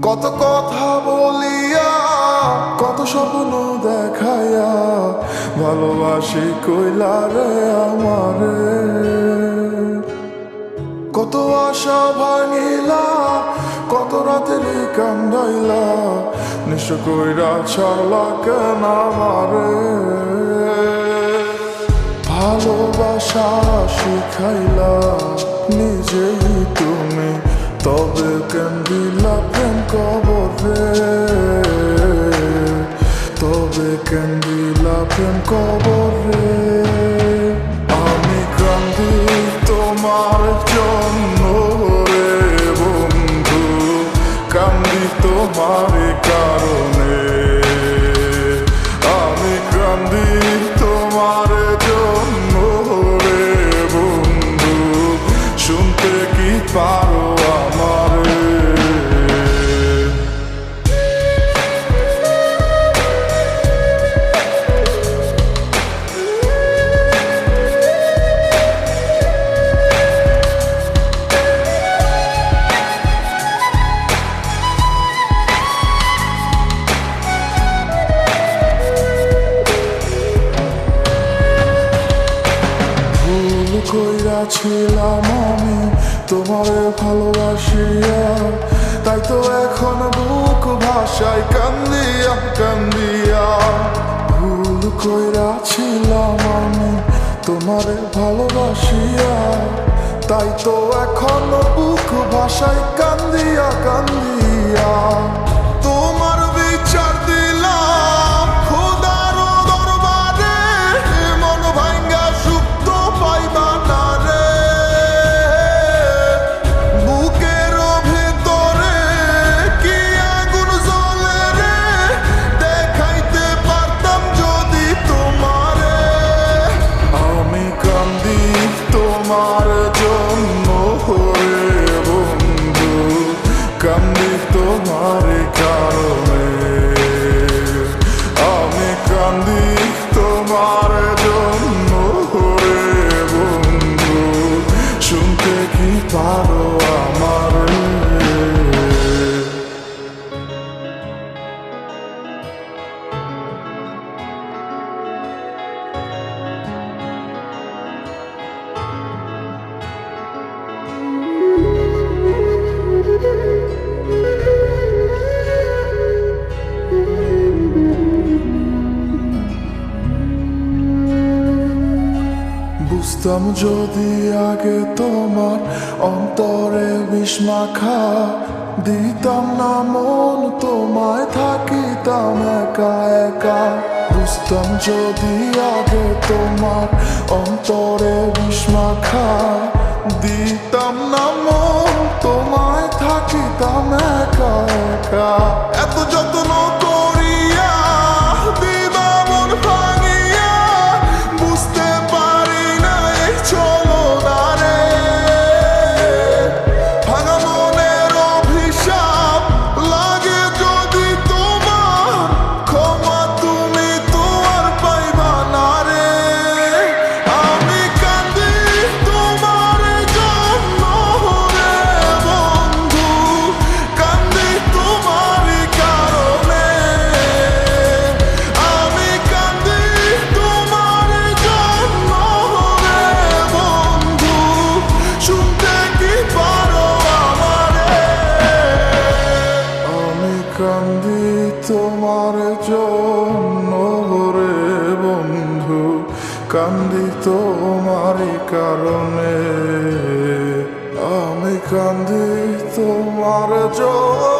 কত কথা বলিয়া কত স্বপ্ন দেখাইয়া ভালোবাসি কইলা রে আমারে, কত আশা ভাঙিলা কত রাতের কান্দাইলা নিঃস কইরা ছাড়লা কেন আমারে। ভালোবাসা শিখাইলা নিজেই তুমি, তবে কেন দিলা প্রেম কবরে, তবে কেন দিলা প্রেম কবরে। আমি কান্দি তোমার জন্য রে বন্ধু, কান্দি তোমার কারণে। আমি কান্দি তোমার জন্য রে বন্ধু, শুনতে কি পারো আমারে। কইরাছিলাম আমি তোমারে ভালোবাসিয়া, তাই তো এখন বুক ভাষায় কান্দিয়া কান্দিয়া। ভুল কইরাছিলাম আমি তোমারে ভালোবাসিয়া, তাই তো এখন বুক ভাষায় কান্দিয়া কান্দিয়া। তোমার বিচার দিলাম খোদার দরবারে, মন ভাঙ্গা সুখ তো পাইবা না রে। বুকের ভেতরে কি আগুন জ্বলে রে, দেখাইতে পারতাম যদি তোমারে। আমি কান্দি তোমার জন্য রে বন্ধু, কান্দি তোমার কারণে। আমি কান্দি তোমার জন্য রে বন্ধু, শুনতে কি পারো আমার। বুঝতাম যদি আগে তোমার অন্তরে বিষ মাখা, দিতাম না মন তোমায় থাকিতাম একা একা। বুঝতাম যদি আগে তোমার অন্তরে বিষ মাখা, দিতাম না মন তোমায় থাকিতাম একা একা। এত যত্ন করিয়া দিবা মন ভাঙিয়া, বুঝতে পারি না এই চলো না রে। ভাঙা মনের অভিশাপ লাগে যদি তোমার, ক্ষমা তুমি তো আর পাইবা না রে। আমি কান্দি তোমার জন্য রে বন্ধু, কান্দি তোমার কারণে। আমি কান্দি তোমার জন্য রে বন্ধু, শুনতে কি পারো আমারে। আমি কান্দি তোমার জন্য রে বন্ধু, কান্দি তোমার কারণে। আমি কান্দি তোমার জন্য